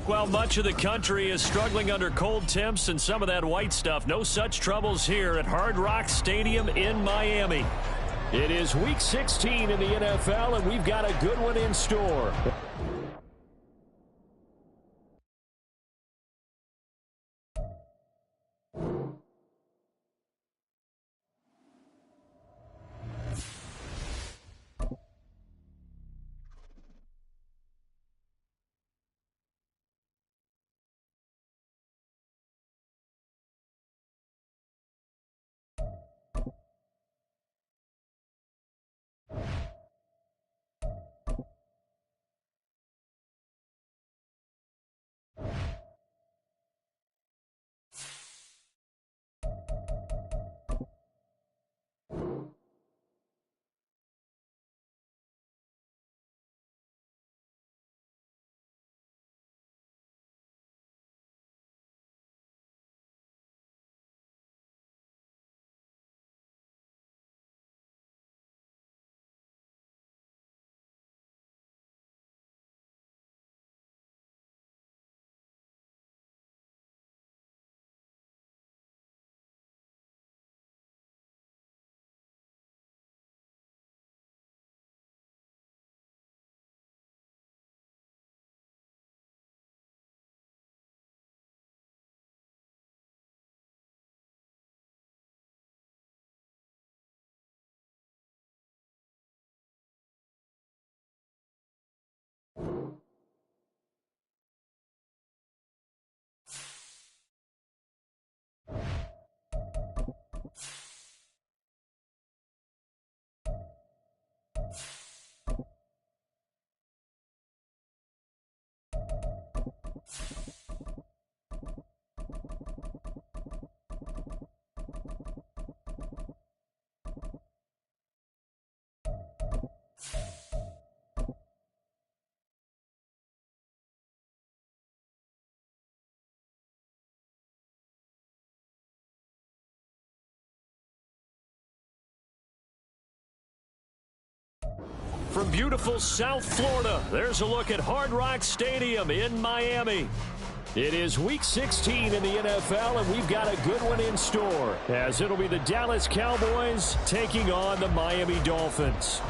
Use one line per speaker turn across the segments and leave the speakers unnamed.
While much of the country is struggling under cold temps and some of that white stuff, no such troubles here at Hard Rock Stadium in Miami. It is Week 16 in the NFL, and we've got a good one in store. From beautiful South Florida, there's a look at Hard Rock Stadium in Miami. It is Week 16 in the NFL, and we've got a good one in store, as it'll be the Dallas Cowboys taking on the Miami Dolphins.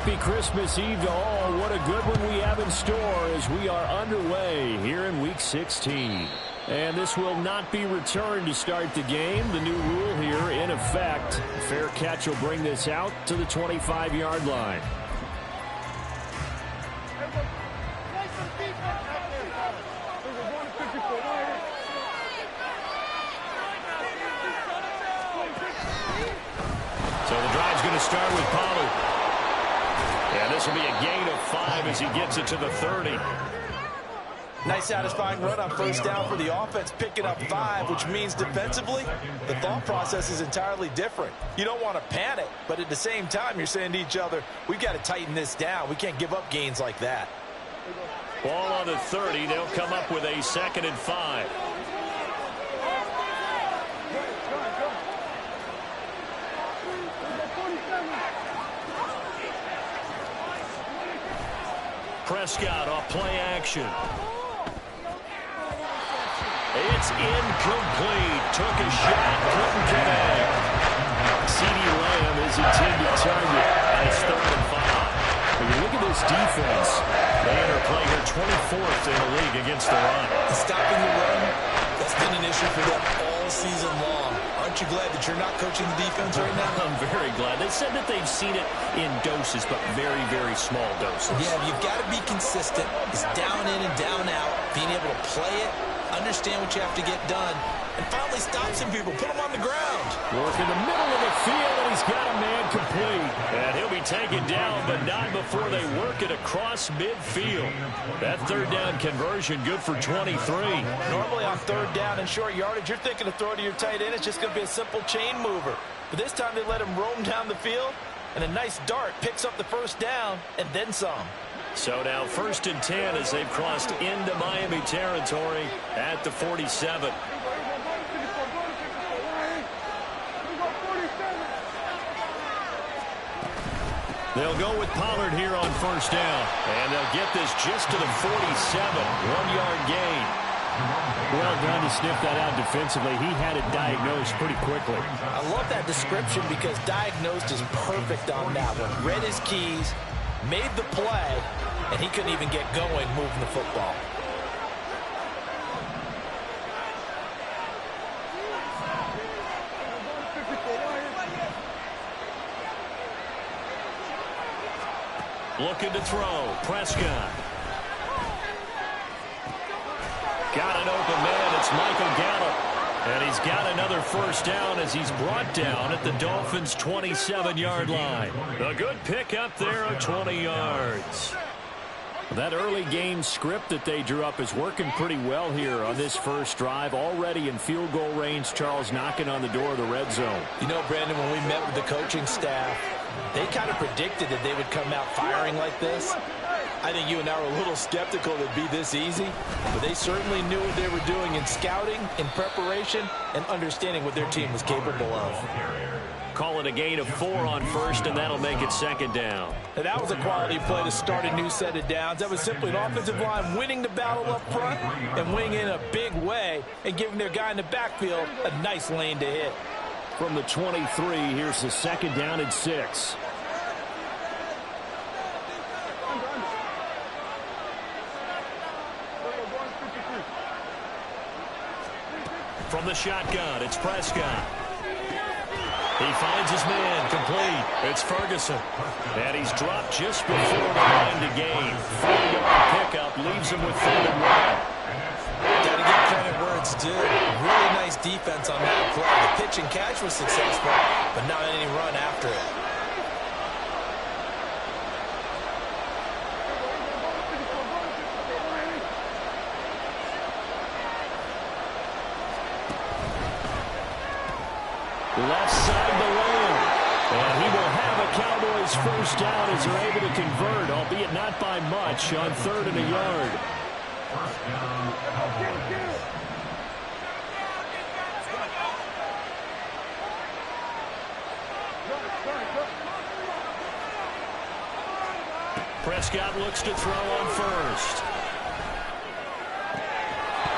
Happy Christmas Eve to all. What a good one we have in store as we are underway here in Week 16. And this will not be returned to start the game. The new rule here in effect. Fair catch will bring this out to the 25-yard line. So the drive's going to start with Pollard. And this will be a gain of 5 as he gets it to the 30.
Nice satisfying run on first down for the offense, picking up 5, which means defensively, the thought process is entirely different. You don't want to panic, but at the same time, you're saying to each other, we've got to tighten this down. We can't give up gains like that.
Ball on the 30. They'll come up with a 2nd and 5. Prescott off play action. It's incomplete. Took a shot, couldn't connect. CeeDee Lamb is intended target. And it's 3rd and 5. When you look at this defense, they enter play here 24th in the league against the run.
Stopping the run, that's been an issue for them all season long. Aren't you glad that you're not coaching the defense right now?
I'm very glad. They said that they've seen it in doses, but very, very small doses.
Yeah, you've got to be consistent. It's down in and down out, being able to play it, understand what you have to get done, and finally stop some people, put them on the ground.
Work in the middle of the field, and he's got a man complete. And he'll be taken down, but not before they work it across midfield. That 3rd down conversion good for 23.
Normally on 3rd down and short yardage, you're thinking to throw to your tight end. It's just going to be a simple chain mover. But this time they let him roam down the field. And a nice dart picks up the first down and then some.
So now 1st and 10 as they've crossed into Miami territory at the 47. They'll go with Pollard here on 1st down. And they'll get this just to the 47. 1-yard gain. Well done to sniff that out defensively. He had it diagnosed pretty quickly.
I love that description because diagnosed is perfect on that one. Read his keys, made the play, and he couldn't even get going moving the football.
Looking to throw. Prescott. Got an open man. It's Michael Gallup. And he's got another 1st down as he's brought down at the Dolphins' 27-yard line. A good pick up there of 20 yards. That early game script that they drew up is working pretty well here on this first drive. Already in field goal range, Charles, knocking on the door of the red zone.
You know, Brandon, when we met with the coaching staff, they kind of predicted that they would come out firing like this. I think you and I were a little skeptical it'd be this easy, but they certainly knew what they were doing in scouting, in preparation, and understanding what their team was capable of.
Call it a gain of 4 on 1st, and that'll make it 2nd down.
Now, that was a quality play to start a new set of downs. That was simply an offensive line winning the battle up front and winning in a big way and giving their guy in the backfield a nice lane to hit.
From the 23, here's the 2nd down and 6. From the shotgun, it's Prescott. He finds his man, complete. It's Ferguson. And he's dropped just before the line to gain. 4-yard pickup leaves him with 3rd and 1.
Got to give credit where it's due. Really nice defense on that play. The pitch and catch was successful, but not any run after it.
Left side to Lamb. And he will have a Cowboys 1st down as they're able to convert, albeit not by much, on 3rd and a yard. Prescott looks to throw on 1st.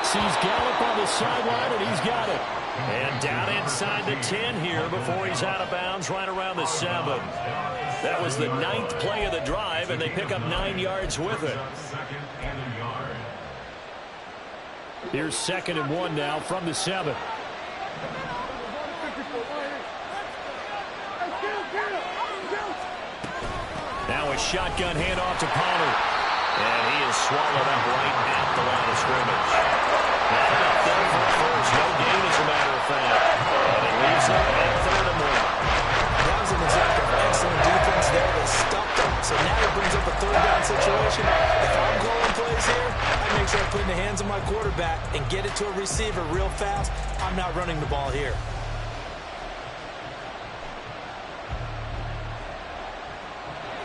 Sees Gallup on the sideline, and he's got it. And down inside the 10 here before he's out of bounds right around the 7. That was the 9th play of the drive, and they pick up 9 yards with it. Here's 2nd and 1 now from the 7. Now a shotgun handoff to Pollard. And he is swallowed up right at the line of scrimmage. Not enough there for 1st. No gain, as a matter of fact. And it leaves him at 3rd and 1.
That was an example of excellent defense there. They stopped him. So now it brings up a 3rd down situation. If I'm calling plays here, I make sure I put in the hands of my quarterback and get it to a receiver real fast. I'm not running the ball here.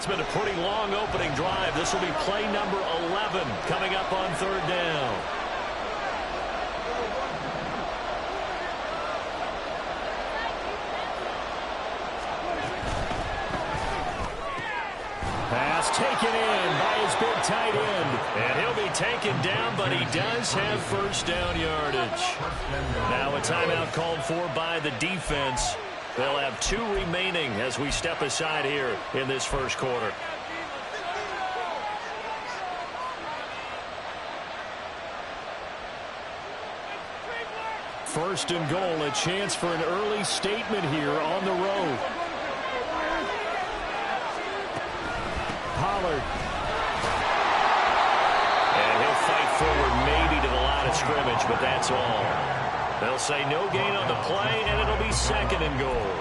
It's been a pretty long opening drive. This will be play number 11 coming up on 3rd down. Pass taken in by his big tight end. And he'll be taken down, but he does have 1st down yardage. Now a timeout called for by the defense. They'll have 2 remaining as we step aside here in this 1st quarter. First and goal, a chance for an early statement here on the road. Pollard. And he'll fight forward maybe to the line of scrimmage, but that's all. They'll say no gain on the play, and it'll be 2nd and goal.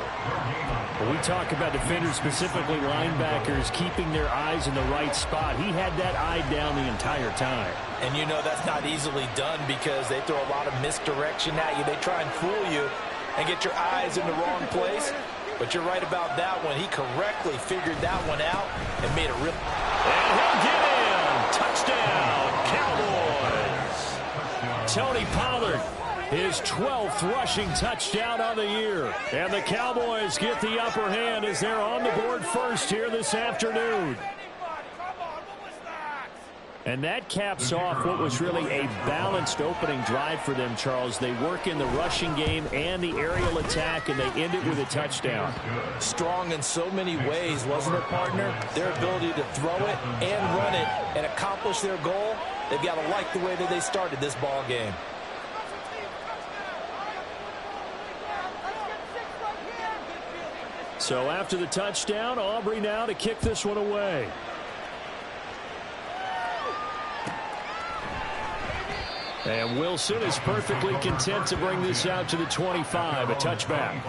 When we talk about defenders, specifically linebackers, keeping their eyes in the right spot, he had that eye down the entire time.
And you know that's not easily done because they throw a lot of misdirection at you. They try and fool you and get your eyes in the wrong place. But you're right about that one. He correctly figured that one out and made a real...
And he'll get in. Touchdown, Cowboys. Tony Pollard, his 12th rushing touchdown on the year. And the Cowboys get the upper hand as they're on the board first here this afternoon. And that caps off what was really a balanced opening drive for them, Charles. They work in the rushing game and the aerial attack, and they end it with a touchdown.
Strong in so many ways, wasn't it, partner? Their ability to throw it and run it and accomplish their goal, they've got to like the way that they started this ball game.
So after the touchdown, Aubrey now to kick this one away. And Wilson is perfectly content to bring this out to the 25, a touchback.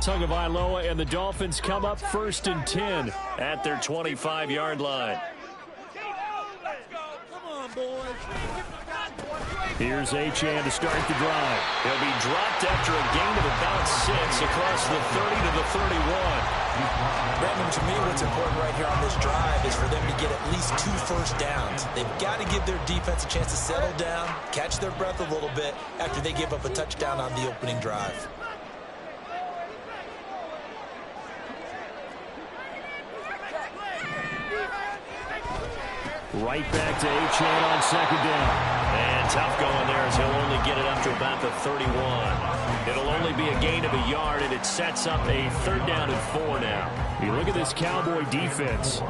Tagovailoa and the Dolphins come up 1st and 10 at their 25-yard line. Here's Achane to start the drive. He'll be dropped after a gain of about 6 across the 30 to the 31.
Brandon, to me, what's important right here on this drive is for them to get at least 2 first downs. They've got to give their defense a chance to settle down, catch their breath a little bit after they give up a touchdown on the opening drive.
Right back to Achane on 2nd down. And tough going there as he'll only get it up to about the 31. It'll only be a gain of a yard, and it sets up a 3rd down and 4 now. You look at this Cowboy defense.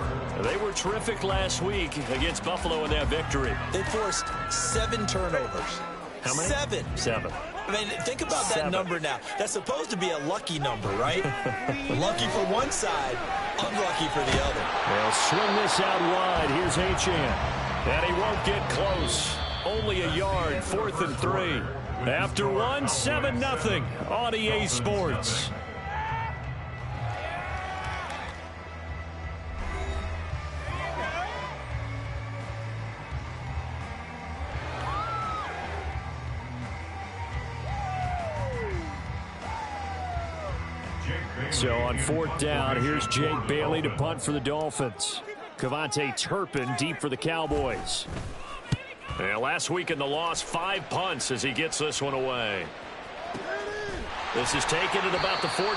They were terrific last week against Buffalo in that victory.
They forced 7 turnovers.
How many?
7. I mean, think about that number now. That's supposed to be a lucky number, right? Lucky for one side, unlucky for the other.
They'll swing this out wide. Here's Achane. And he won't get close. Only a yard, 4th and 3. After 1, 7-0 on EA Sports. So on 4th down, here's Jake Bailey to punt for the Dolphins. Cavante Turpin deep for the Cowboys. And last week in the loss, 5 punts as he gets this one away. This is taken at about the 14.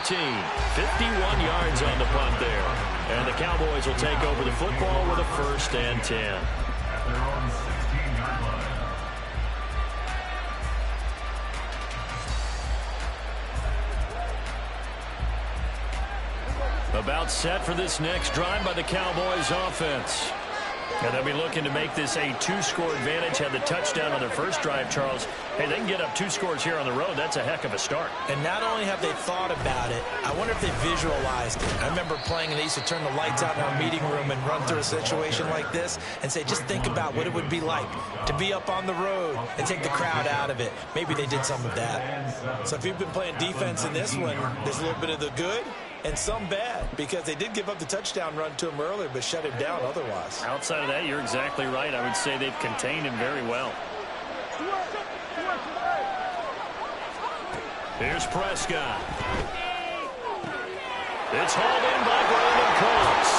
51 yards on the punt there. And the Cowboys will take over the football with a 1st and 10. About set for this next drive by the Cowboys offense. And they'll be looking to make this a 2-score advantage. Had the touchdown on their first drive, Charles. Hey, they can get up 2 scores here on the road. That's a heck of a start.
And not only have they thought about it, I wonder if they visualized it. I remember playing and they used to turn the lights out in our meeting room and run through a situation like this and say, just think about what it would be like to be up on the road and take the crowd out of it. Maybe they did some of that. So if you've been playing defense in this one, there's a little bit of the good and some bad, because they did give up the touchdown run to him earlier, but shut him down otherwise.
Outside of that, you're exactly right. I would say they've contained him very well. Here's Prescott. It's hauled in by Brandon Cooks.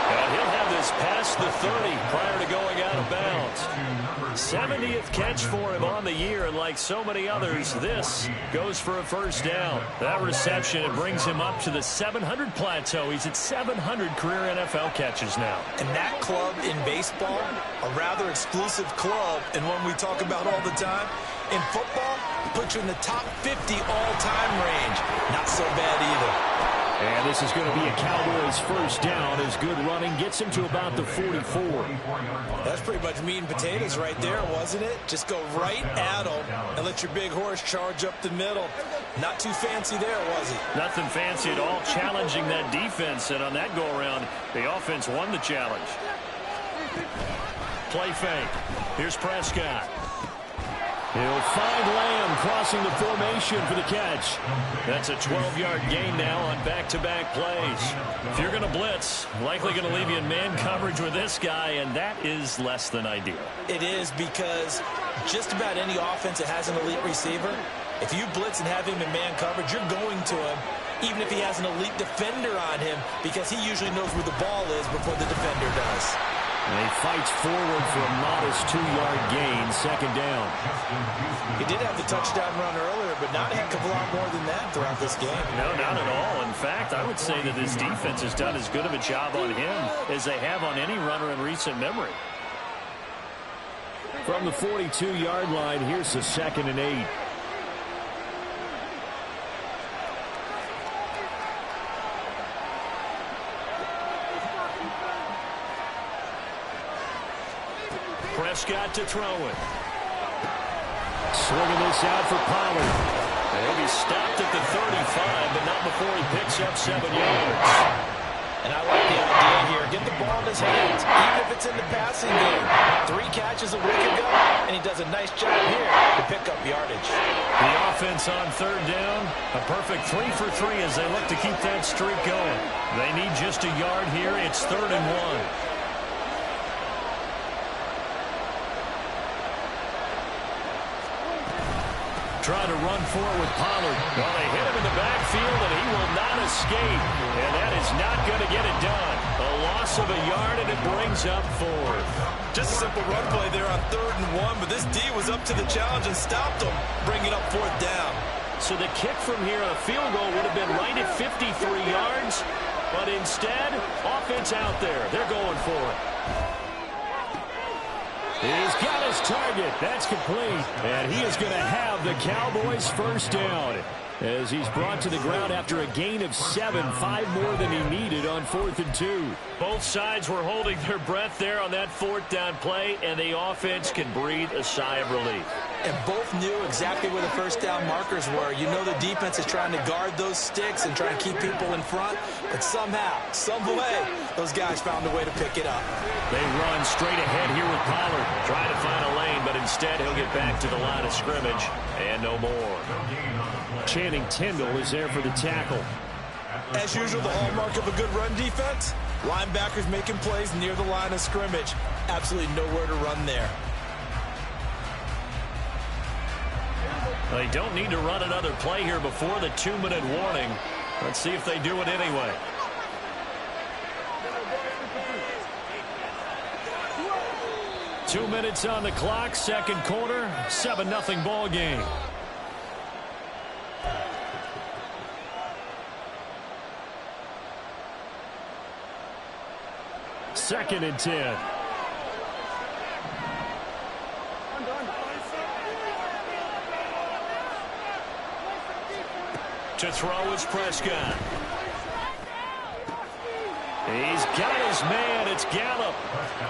And he'll have this past the 30 prior to going out of bounds. 70th catch for him on the year, and like so many others, this goes for a 1st down. That reception, it brings him up to the 700 plateau. He's at 700 career NFL catches now.
And that club in baseball, a rather exclusive club, and one we talk about all the time, in football, puts you in the top 50 all-time range. Not so bad either.
And this is going to be a Cowboys 1st down as good running gets him to about the 44.
That's pretty much meat and potatoes right there, wasn't it? Just go right at them and let your big horse charge up the middle. Not too fancy there, was it?
Nothing fancy at all, challenging that defense. And on that go-around, the offense won the challenge. Play fake. Here's Prescott. He'll find Lamb crossing the formation for the catch. That's a 12-yard gain now on back-to-back plays. If you're going to blitz, likely going to leave you in man coverage with this guy, and that is less than ideal.
It is, because just about any offense that has an elite receiver, if you blitz and have him in man coverage, you're going to him, even if he has an elite defender on him, because he usually knows where the ball is before the defender does.
And he fights forward for a modest 2-yard gain, second down.
He did have the touchdown run earlier, but not a heck of a lot more than that throughout this game.
No, not at all. In fact, I would say that this defense has done as good of a job on him as they have on any runner in recent memory. From the 42-yard line, here's the 2nd and 8. Prescott to throw it. Swinging this out for Pollard. He'll be stopped at the 35, but not before he picks up 7 yards.
And I like the idea here. Get the ball in his hands, even if it's in the passing game. 3 catches a week ago, and he does a nice job here to pick up yardage.
The offense on 3rd down, a perfect 3 for 3 as they look to keep that streak going. They need just a yard here. It's 3rd and 1. Trying to run for it with Pollard. Well, they hit him in the backfield, and he will not escape. And that is not going to get it done. A loss of a yard, and it brings up 4th.
Just a simple run play there on 3rd and 1, but this D was up to the challenge and stopped him, bringing up 4th down.
So the kick from here, a field goal, would have been right at 53 yards. But instead, offense out there. They're going for it. He's got his target. That's complete. And he is going to have the Cowboys' first down as he's brought to the ground after a gain of 7, 5 more than he needed on 4th and 2. Both sides were holding their breath there on that 4th down play, and the offense can breathe a sigh of relief.
And both knew exactly where the first down markers were. You know the defense is trying to guard those sticks and try to keep people in front, but somehow, some way, those guys found a way to pick it up.
They run straight ahead here with Pollard. Try to find a lane, but instead he'll get back to the line of scrimmage, and no more. Channing Tindall is there for the tackle.
As usual, the hallmark of a good run defense, linebackers making plays near the line of scrimmage. Absolutely nowhere to run there.
They don't need to run another play here before the 2-minute warning. Let's see if they do it anyway. Two minutes on the clock, second quarter, 7-0 ball game. Second and 10. To throw is Prescott. He's got his man. It's Gallup.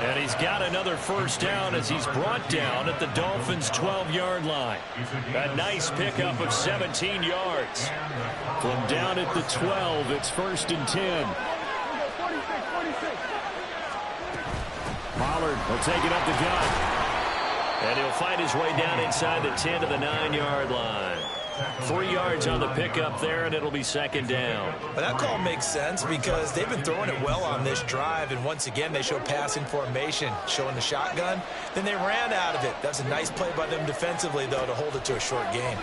And he's got another first down as he's brought down at the Dolphins' 12-yard line. A nice pickup of 17 yards. From down at the 12, it's 1st and 10. Pollard will take it up the gut. And he'll fight his way down inside the 10 to the 9-yard line. 3 yards on the pickup there, and it'll be second down.
But that call makes sense because they've been throwing it well on this drive, and once again they show passing formation, showing the shotgun. Then they ran out of it. That's a nice play by them defensively, though, to hold it to a short game.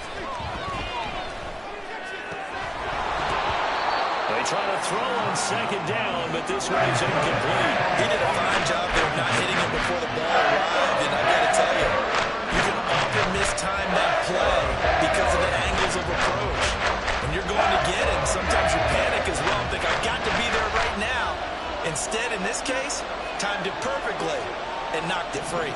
They try to throw on second down, but this one's incomplete.
He did a fine job there of not hitting it before the ball arrived, and I got to tell you, you can often mistime that play because of the angles of approach. When you're going to get him, sometimes you panic as well and think, I've got to be there right now. Instead, in this case, timed it perfectly and knocked it free.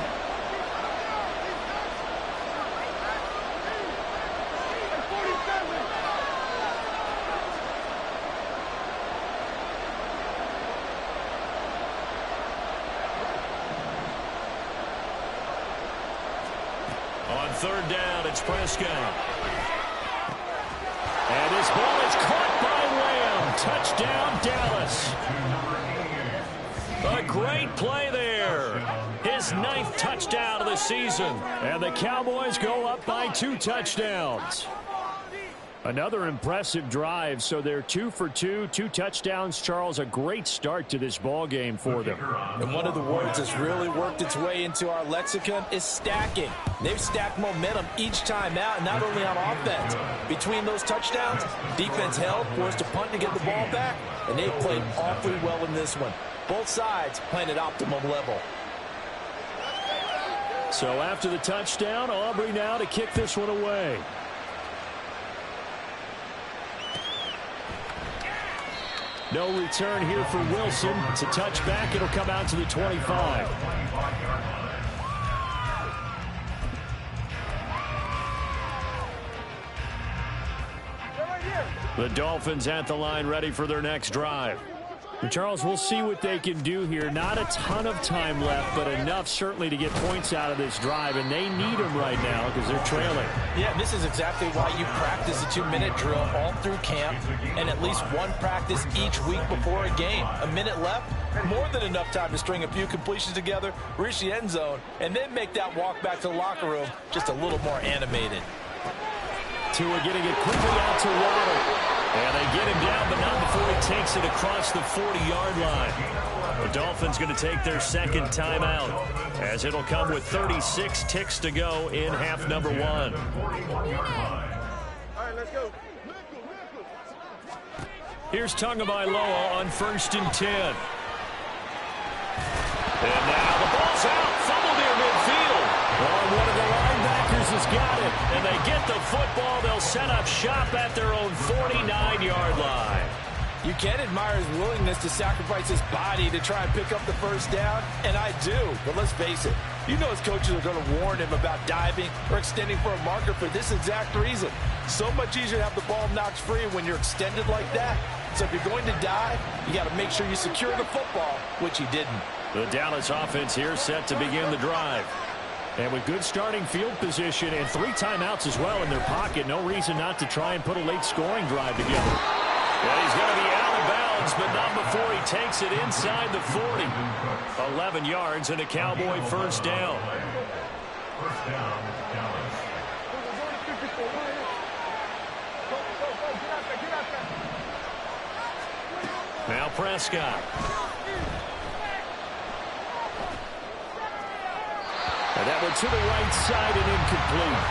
On third down, it's Prescott. And his ball is caught by Lamb. Touchdown, Dallas. A great play there. His 9th touchdown of the season. And the Cowboys go up by 2 touchdowns. Another impressive drive, so they're 2 for 2, 2 touchdowns. Charles, a great start to this ball game for them.
And one of the words that's really worked its way into our lexicon is stacking. They've stacked momentum each time out, not only on offense. Between those touchdowns, defense held, forced a punt to get the ball back, and they've played awfully well in this one. Both sides playing at optimum level.
So after the touchdown, Aubrey now to kick this one away. No return here for Wilson. It's a touchback. It'll come out to the 25. The Dolphins at the line ready for their next drive. And Charles, we'll see what they can do here. Not a ton of time left, but enough certainly to get points out of this drive, and they need them right now because they're trailing.
Yeah, this is exactly why you practice a 2-minute drill all through camp and at least one practice each week before a game. A minute left, more than enough time to string a few completions together, reach the end zone, and then make that walk back to the locker room just a little more animated.
Tua getting it quickly out to Waddle. And they get him down, but not before he takes it across the 40-yard line. The Dolphins going to take their second timeout, as it'll come with 36 ticks to go in half number 1.
All right, let's go.
Here's Tagovailoa on 1st and 10. And now the ball's out. Fumble near midfield. Oh, one of the linebackers has got it. And they get the football. They'll set up shop at their own 49-yard line.
You can admire his willingness to sacrifice his body to try and pick up the first down, and I do. But let's face it, you know his coaches are going to warn him about diving or extending for a marker for this exact reason. So much easier to have the ball knocked free when you're extended like that. So if you're going to dive, you got to make sure you secure the football, which he didn't.
The Dallas offense here set to begin the drive. And with good starting field position and 3 timeouts as well in their pocket, no reason not to try and put a late scoring drive together. Yeah, he's going to be out of bounds, but not before he takes it inside the 40. 11 yards and a Cowboy first down. Now Prescott. And that one to the right side and incomplete.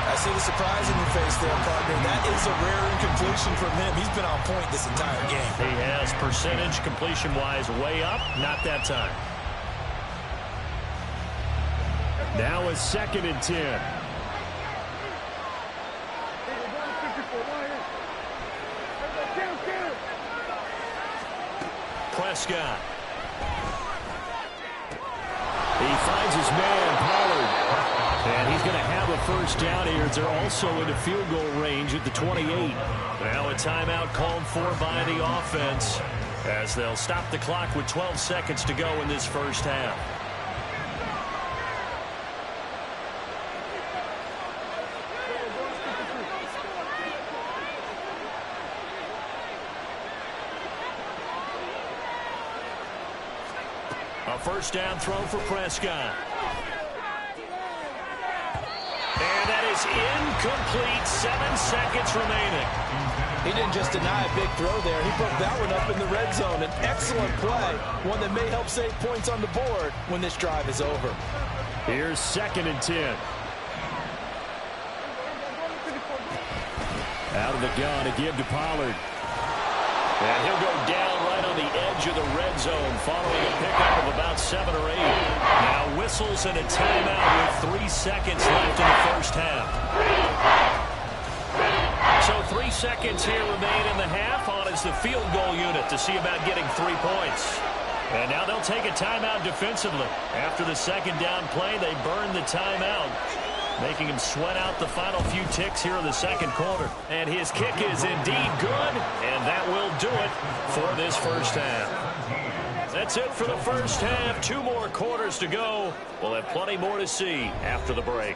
I see the surprise in your face there, partner. That is a rare incompletion from him. He's been on point this entire game.
He has percentage completion-wise way up. Not that time. Now a 2nd and 10. Prescott. He finds his man, Pollard. And he's going to have a first down here. They're also into field goal range at the 28. Now a timeout called for by the offense, as they'll stop the clock with 12 seconds to go in this first half. A first down throw for Prescott. And that is incomplete. 7 seconds remaining.
He didn't just deny a big throw there. He broke that one up in the red zone. An excellent play. One that may help save points on the board when this drive is over.
Here's 2nd and 10. Out of the gun to give to Pollard. And he'll go down right on the edge of the red zone following a pickup of about 7 or 8. Now whistles and a timeout with 3 seconds left in the first half. So 3 seconds here remain in the half. On is the field goal unit to see about getting 3 points. And now they'll take a timeout defensively. After the second down play, they burn the timeout, making him sweat out the final few ticks here in the second quarter. And his kick is indeed good, and that will do it for this first half. That's it for the first half. 2 more quarters to go. We'll have plenty more to see after the break.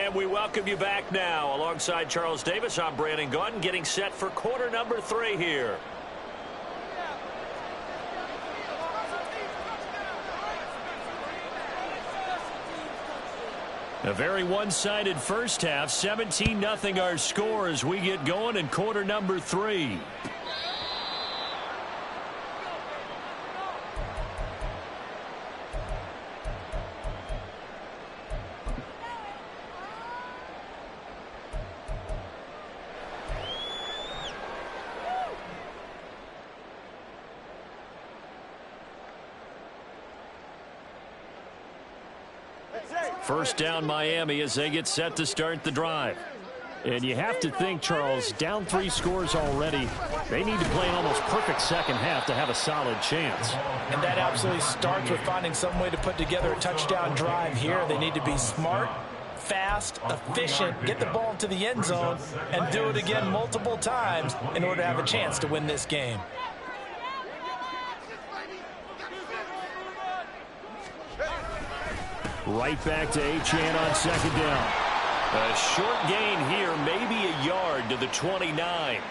And we welcome you back now. Alongside Charles Davis, I'm Brandon Gaudin, getting set for quarter number 3 here. A very one-sided first half. 17-0 our score as we get going in quarter number 3. First down Miami as they get set to start the drive. And you have to think, Charles, down 3 scores already. They need to play an almost perfect second half to have a solid chance.
And that absolutely starts with finding some way to put together a touchdown drive here. They need to be smart, fast, efficient, get the ball into the end zone, and do it again multiple times in order to have a chance to win this game.
Right back to Achane on second down. A short gain here, maybe a yard to the 29.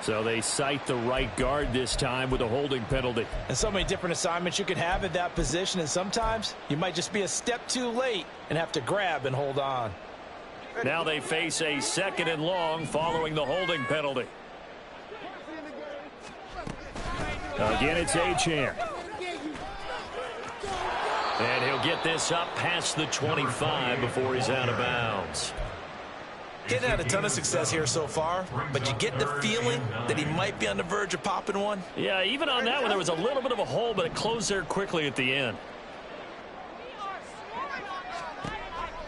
So they cite the right guard this time with a holding penalty.
And so many different assignments you could have at that position, and sometimes you might just be a step too late and have to grab and hold on.
Now they face a 2nd and long following the holding penalty. Again, it's Achane. And he'll get this up past the 25 before he's out of bounds.
Getting had a ton of success here so far, but you get the feeling that he might be on the verge of popping one.
Yeah, even on that one, there was a little bit of a hole, but it closed there quickly at the end.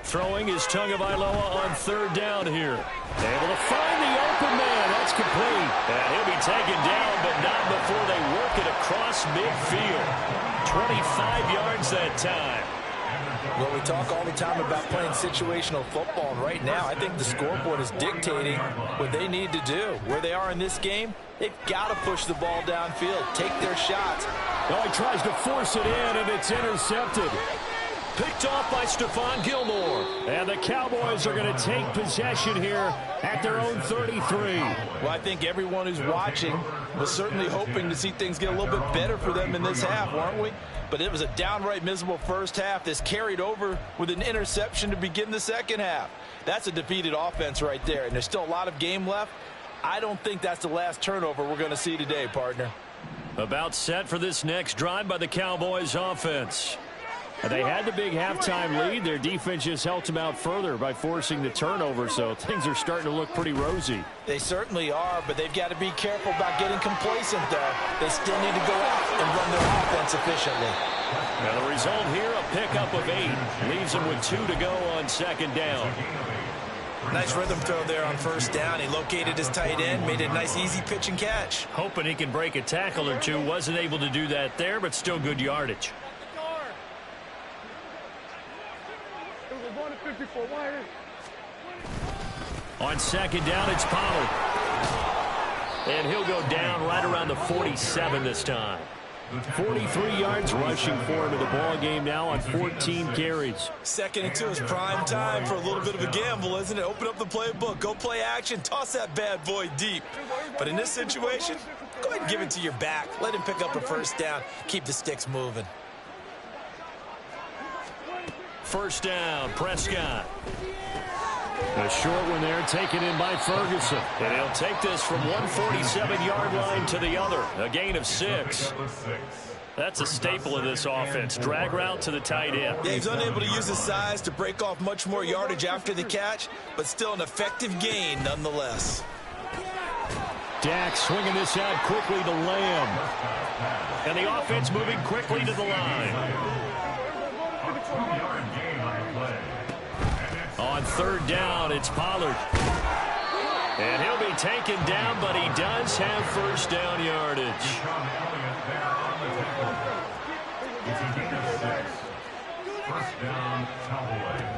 Throwing is Tagovailoa on 3rd down here. Able to find the open man. That's complete. And he'll be taken down, but not before they work it across midfield. 25 yards that time.
Well, we talk all the time about playing situational football, and right now I think the scoreboard is dictating what they need to do. Where they are in this game, they've got to push the ball downfield, take their shots.
Oh, he tries to force it in, and it's intercepted. Picked off by Stephon Gilmore. And the Cowboys are going to take possession here at their own 33.
Well, I think everyone who's watching was certainly hoping to see things get a little bit better for them in this half, weren't we? But it was a downright miserable first half. This carried over with an interception to begin the second half. That's a defeated offense right there, and there's still a lot of game left. I don't think that's the last turnover we're going to see today, partner.
About set for this next drive by the Cowboys offense. They had the big halftime lead. Their defense just helped them out further by forcing the turnover, so things are starting to look pretty rosy.
They certainly are, but they've got to be careful about getting complacent there. They still need to go out and run their offense efficiently.
Now the result here, a pickup of 8. Leaves them with 2 to go on 2nd down.
Nice rhythm throw there on 1st down. He located his tight end, made a nice easy pitch and catch.
Hoping he can break a tackle or two. Wasn't able to do that there, but still good yardage. On 2nd down, it's Pollard. And he'll go down right around the 47 this time. 43 yards rushing for him in the ball game now on 14 carries.
2nd and 2 is prime time for a little bit of a gamble, isn't it? Open up the playbook, go play action, toss that bad boy deep. But in this situation, go ahead and give it to your back. Let him pick up a 1st down, keep the sticks moving.
1st down, Prescott. A short one there, taken in by Ferguson. And he'll take this from 147-yard line to the other. A gain of 6. That's a staple of this offense. Drag route to the tight end.
Yeah, he's unable to use his size to break off much more yardage after the catch, but still an effective gain nonetheless.
Dak swinging this out quickly to Lamb. And the offense moving quickly to the line. On 3rd down, it's Pollard. And he'll be taken down, but he does have 1st down yardage.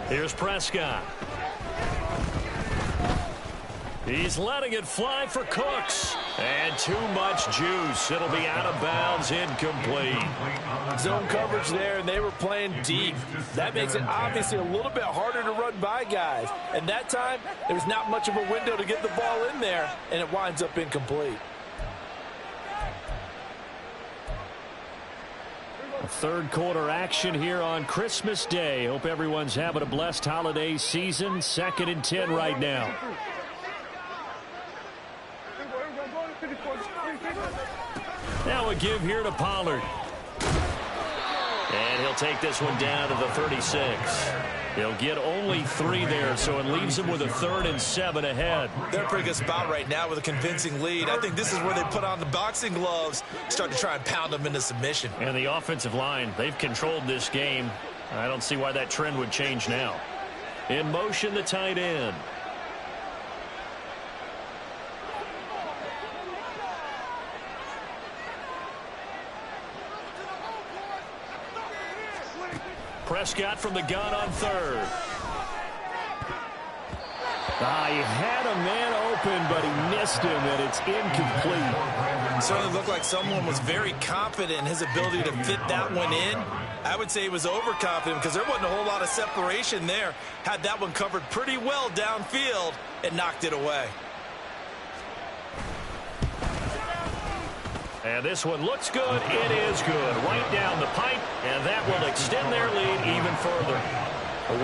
Here's Prescott. He's letting it fly for Cooks. And too much juice. It'll be out of bounds, incomplete.
Zone coverage there, and they were playing deep. That makes it obviously a little bit harder to run by guys. And that time, there was not much of a window to get the ball in there, and it winds up incomplete.
Third quarter action here on Christmas Day. Hope everyone's having a blessed holiday season. 2nd and 10 right now. Now a give here to Pollard. And he'll take this one down to the 36. He'll get only 3 there, so it leaves him with a 3rd and 7 ahead.
They're in a pretty good spot right now with a convincing lead. I think this is where they put on the boxing gloves, start to try and pound them into submission.
And the offensive line, they've controlled this game. I don't see why that trend would change now. In motion, the tight end. Prescott from the gun on 3rd. He had a man open, but he missed him, and it's incomplete.
It certainly looked like someone was very confident in his ability to fit that one in. I would say he was overconfident because there wasn't a whole lot of separation there. Had that one covered pretty well downfield and knocked it away.
And this one looks good. It is good. Right down the pipe, and that will extend their lead even further.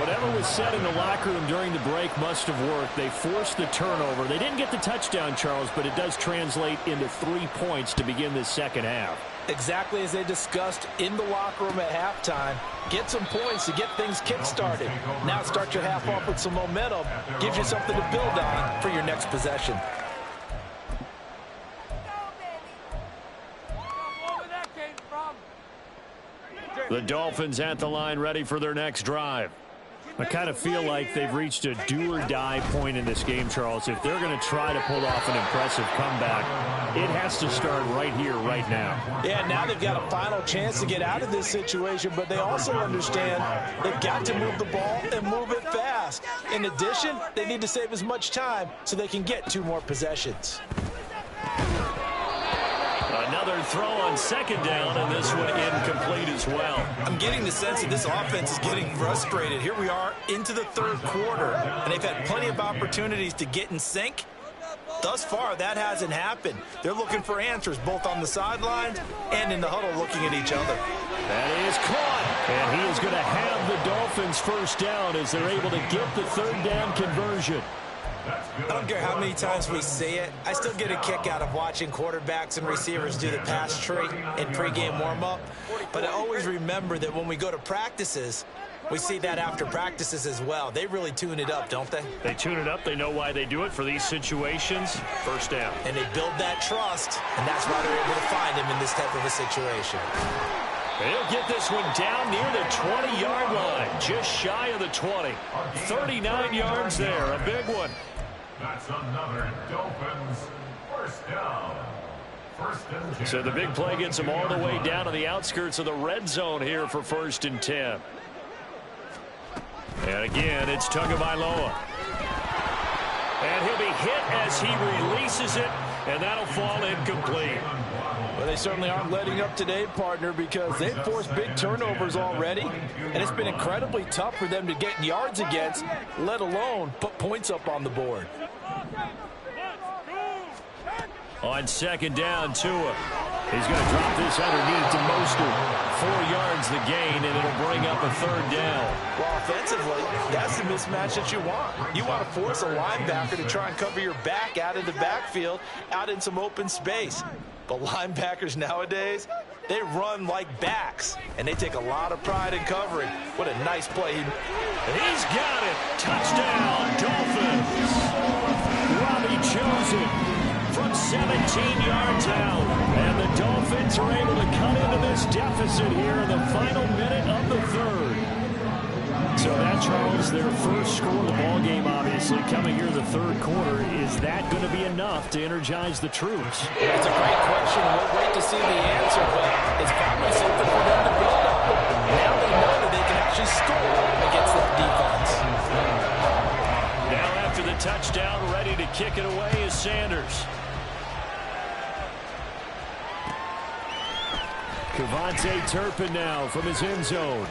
Whatever was said in the locker room during the break must have worked. They forced the turnover. They didn't get the touchdown, Charles, but it does translate into 3 points to begin this second half.
Exactly as they discussed in the locker room at halftime. Get some points to get things kick-started. Now start your half off with some momentum. Gives you something to build on for your next possession.
The Dolphins at the line ready for their next drive. I kind of feel like they've reached a do-or-die point in this game, Charles. If they're going to try to pull off an impressive comeback, it has to start right here, right now.
Yeah, now they've got a final chance to get out of this situation, but they also understand they've got to move the ball and move it fast. In addition, they need to save as much time so they can get 2 more possessions.
Another throw on 2nd down, and this one incomplete as well.
I'm getting the sense that this offense is getting frustrated. Here we are into the 3rd quarter, and they've had plenty of opportunities to get in sync. Thus far, that hasn't happened. They're looking for answers both on the sidelines and in the huddle looking at each other.
That is caught, and he is going to have the Dolphins first down as they're able to get the 3rd down conversion.
I don't care how many times we say it, I still get a kick out of watching quarterbacks and receivers do the pass tree in pregame warm-up. But I always remember that when we go to practices, we see that after practices as well. They really tune it up, don't they?
They tune it up. They know why they do it for these situations. First down.
And they build that trust, and that's why they're able to find him in this type of a situation.
They'll get this one down near the 20-yard line, just shy of the 20. 39 yards there, a big one.
That's another Dolphins first down.
So the big play gets them all the way down to the outskirts of the red zone here for 1st and 10. And again, it's Tagovailoa. And he'll be hit as he releases it, and that'll fall incomplete.
Well, they certainly aren't letting up today, partner, because they've forced big turnovers already, and it's been incredibly tough for them to get yards against, let alone put points up on the board.
On 2nd down, Tua. He's going to drop this underneath to Mostert. 4 yards the gain, and it'll bring up a 3rd down.
Well, offensively, that's the mismatch that you want. You want to force a linebacker to try and cover your back out in the backfield, out in some open space. But linebackers nowadays, they run like backs, and they take a lot of pride in covering. What a nice play.
He's got it. Touchdown, Dolphins. Robbie Chosen from 17 yards out. And the Dolphins are able to cut into this deficit here in the final minute of the 3rd. So that, Charles, their first score of the ballgame, obviously, coming here in the 3rd quarter. Is that going to be enough to energize the troops?
It's a great question. We'll wait to see the answer, but it's probably something for them to build up. Now they know that they can actually score against that defense.
Now after the touchdown, ready to kick it away is Sanders. Kevontae Turpin now from his end zone.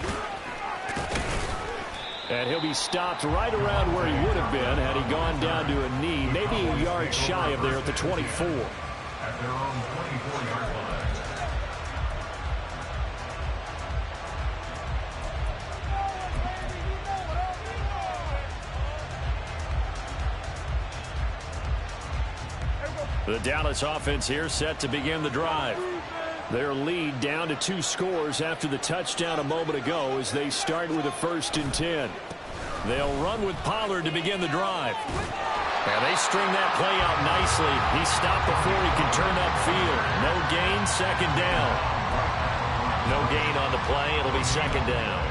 And he'll be stopped right around where he would have been had he gone down to a knee, maybe a yard shy of there at the 24.
At their own 24-yard line.
The Dallas offense here set to begin the drive. Their lead down to 2 scores after the touchdown a moment ago as they start with a 1st and 10. They'll run with Pollard to begin the drive. And they string that play out nicely. He stopped before he could turn upfield. No gain, 2nd down. No gain on the play. It'll be 2nd down.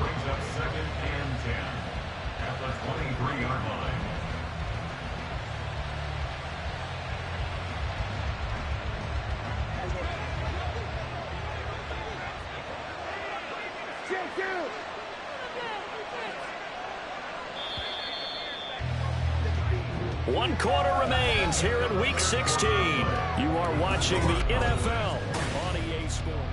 Brings up 2nd and 10 at the 23-yard line.
One quarter remains here in Week 16. You are watching the NFL on EA Sports.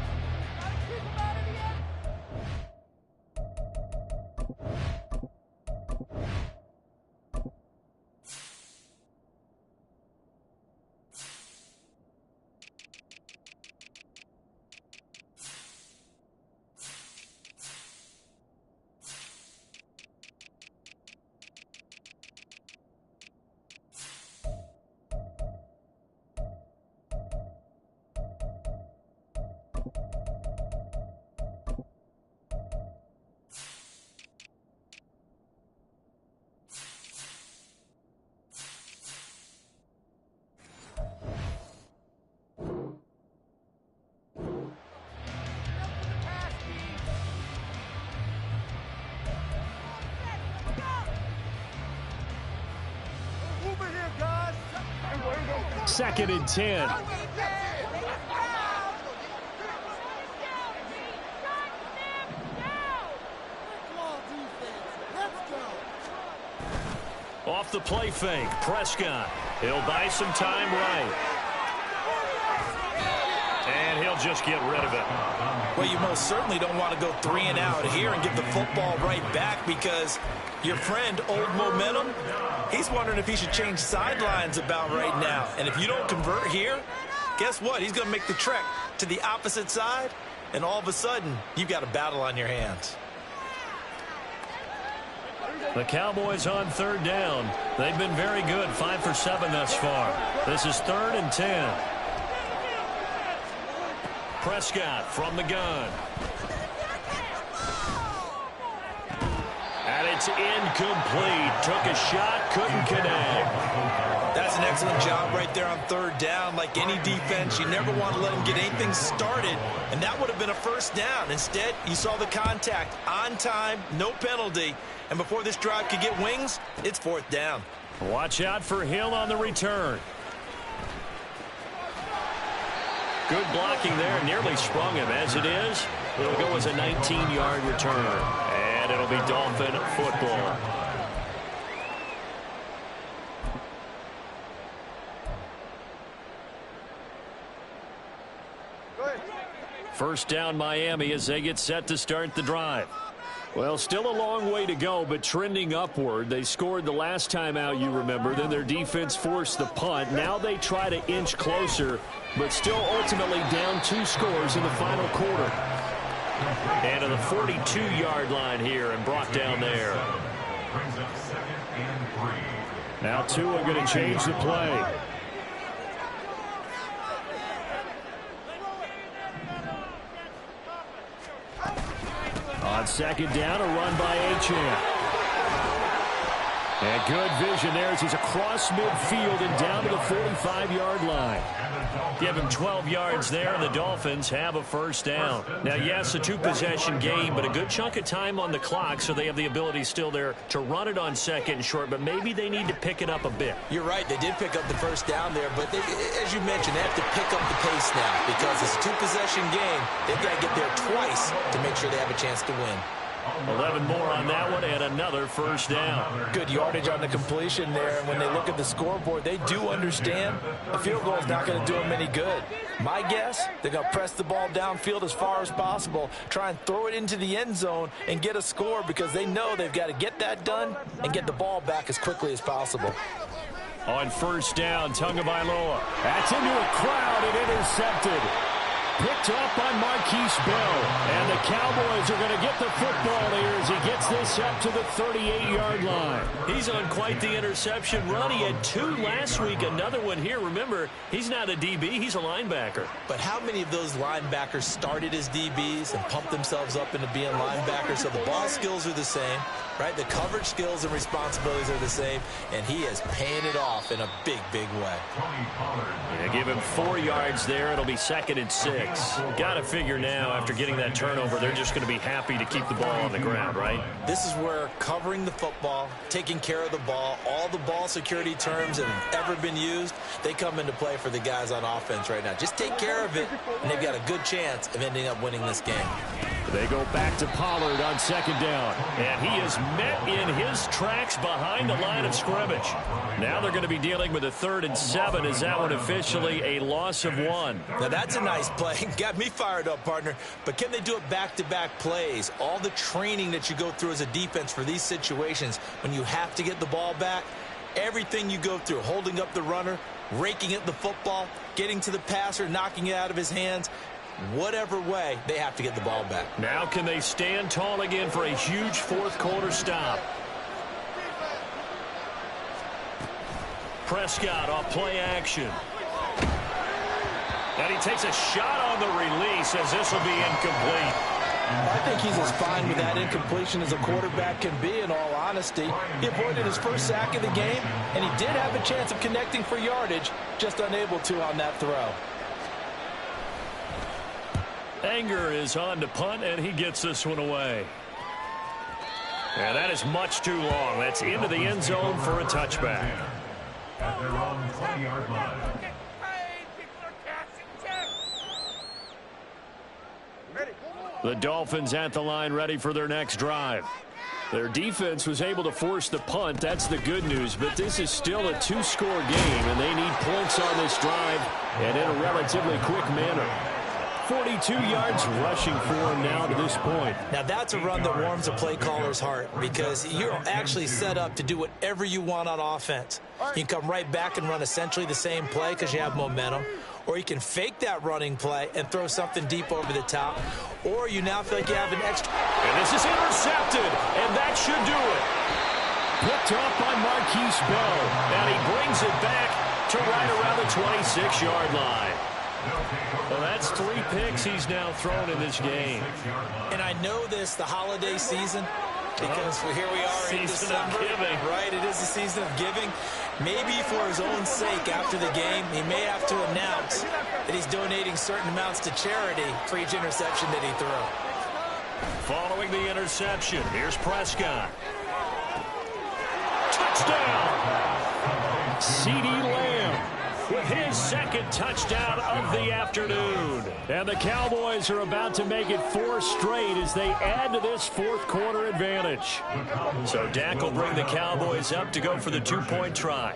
Second and 10. Off the play fake, Prescott. He'll buy some time right. And he'll just get rid of it.
Well, you most certainly don't want to go 3 and out here and give the football right back because your friend, Old Momentum, he's wondering if he should change sidelines about right now. And if you don't convert here, guess what? He's going to make the trek to the opposite side, and all of a sudden, you've got a battle on your hands.
The Cowboys on 3rd down. They've been very good, 5 for 7 thus far. This is 3rd and 10. Prescott from the gun. And it's incomplete. Took a shot, couldn't connect.
That's an excellent job right there on 3rd down. Like any defense, you never want to let them get anything started, and that would have been a 1st down. Instead, you saw the contact on time, no penalty, and before this drive could get wings, it's 4th down.
Watch out for Hill on the return. Good blocking there, nearly sprung him. As it is, it'll go as a 19-yard return, and it'll be Dolphin football. First down Miami as they get set to start the drive. Well, still a long way to go, but trending upward. They scored the last time out, you remember. Then their defense forced the punt. Now they try to inch closer, but still ultimately down 2 scores in the final quarter. And to the 42-yard line here and brought down there.
Brings up 2nd and 3.
Now Tua going to change the play. On 2nd down, a run by Achane. And good vision there as he's across midfield and down to the 45-yard line. Give him 12 yards there, and the Dolphins have a 1st down. Now, yes, a 2-possession game, but a good chunk of time on the clock, so they have the ability still there to run it on 2nd and short, but maybe they need to pick it up a bit.
You're right. They did pick up the 1st down there, but they, as you mentioned, they have to pick up the pace now because it's a 2-possession game. They've got to get there twice to make sure they have a chance to win.
11 more on that one and another first down.
Good yardage on the completion there. And when they look at the scoreboard, they do understand a field goal is not going to do them any good. My guess, they're going to press the ball downfield as far as possible, try and throw it into the end zone and get a score because they know they've got to get that done and get the ball back as quickly as possible.
On first down, Tagovailoa. That's into a crowd and intercepted. Picked up by Marquise Bell. And the Cowboys are going to get the football here as he gets this up to the 38-yard line. He's on quite the interception run. He had 2 last week, another one here. Remember, he's not a DB, he's a linebacker.
But how many of those linebackers started as DBs and pumped themselves up into being linebackers? So the ball skills are the same, right? The coverage skills and responsibilities are the same, and he is paying it off in a big, big way.
Yeah, give him 4 yards there. It'll be 2nd and 6. Got to figure now, after getting that turnover, they're just going to be happy to keep the ball on the ground, right?
This is where covering the football, taking care of the ball, all the ball security terms that have ever been used, they come into play for the guys on offense right now. Just take care of it, and they've got a good chance of ending up winning this game.
They go back to Pollard on 2nd down, and he is met in his tracks behind the line of scrimmage. Now they're going to be dealing with a 3rd and 7. Is that one officially a loss of 1?
Now that's a nice play. Got me fired up, partner. But can they do it back-to-back plays? All the training that you go through as a defense for these situations, when you have to get the ball back, everything you go through, holding up the runner, raking at the football, getting to the passer, knocking it out of his hands, whatever way, they have to get the ball back.
Now can they stand tall again for a huge 4th quarter stop? Prescott off play action. And he takes a shot on the release as this will be incomplete.
I think he's as fine with that incompletion as a quarterback can be, in all honesty. He avoided his first sack of the game, and he did have a chance of connecting for yardage, just unable to on that throw.
Anger is on to punt, and he gets this one away. And that is much too long. That's into the end zone for a touchback.
At their own 20-yard line.
The Dolphins at the line, ready for their next drive. Their defense was able to force the punt. That's the good news. But this is still a 2-score game, and they need points on this drive and in a relatively quick manner. 42 yards rushing for him now to this point.
Now that's a run that warms a play caller's heart because you're actually set up to do whatever you want on offense. You can come right back and run essentially the same play because you have momentum. Or you can fake that running play and throw something deep over the top. Or you now feel like you have an extra.
And this is intercepted, and that should do it. Picked up by Marquise Bell, and he brings it back to right around the 26-yard line. Well, that's 3 picks he's now thrown in this game.
And I know this, the holiday season, because here we are in December, right? It is the season of giving. Maybe for his own sake after the game, he may have to announce that he's donating certain amounts to charity for each interception that he threw.
Following the interception, here's Prescott. Touchdown! CeeDee Lamb with his 2nd touchdown of the afternoon. And the Cowboys are about to make it 4 straight as they add to this 4th quarter advantage. So Dak will bring the Cowboys up to go for the 2-point try.